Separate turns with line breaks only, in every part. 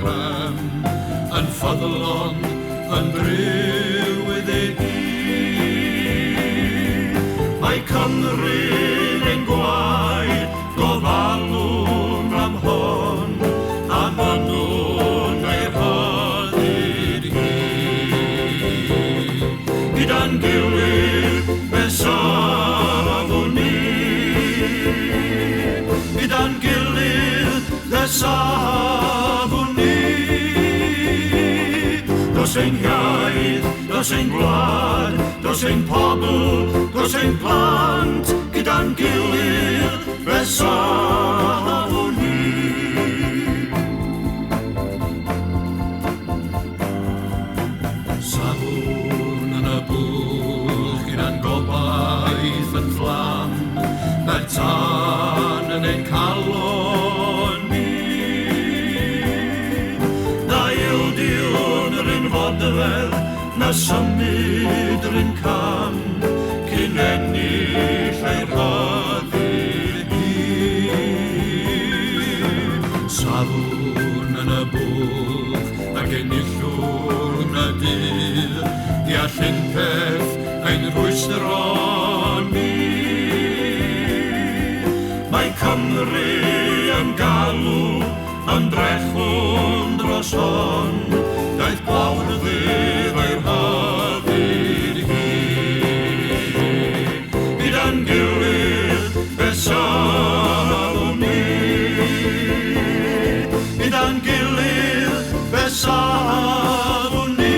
drefn, yn ffyddlon, yn driw iddi hi. Mae Cymru ein gwaed, gofalwn am hon, a mynwn ei rhyddid hi. Gyda'n gilydd fe safwn ni, gyda'n gilydd fe safwn ni. Dos ein iaith, dos ein gwlad, dos ein pobl, dos ein plant, gyda'n gilydd fe safwn ni. Safwn yn y bwll gyda'n gobaith yn fflam, mae'r tan yn ein calon ni. Na ildiwn yr un fodfel, na symud yr un cam, cyn ennill ei rhyddid hi. Safwn yn y bwch ac enillwn y dydd, deall unpeth ein rwystro ni. Mae Cymru yn galw, yn drechwn dros hon, daeth gwawrddydd ei rhyddid hi. Gyda'n gilydd fe safwn ni, gyda'n gilydd fe safwn ni.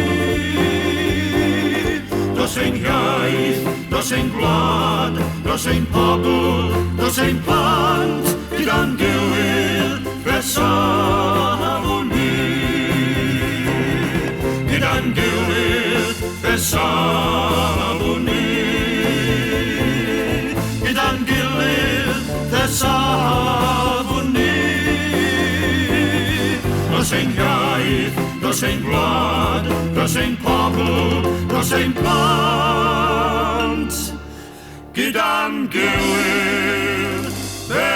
Dos ein iaith, dos ein gwlad, dos ein pobl, dos ein plant, gyda'n gilydd fe safwn ni. Gyda'n gilydd fe safwn ni, gyda'n gilydd fe safwn ni. Dos ein iaith, dos ein gwlad, dos ein pobl, dos ein plant, gyda'n gilydd fe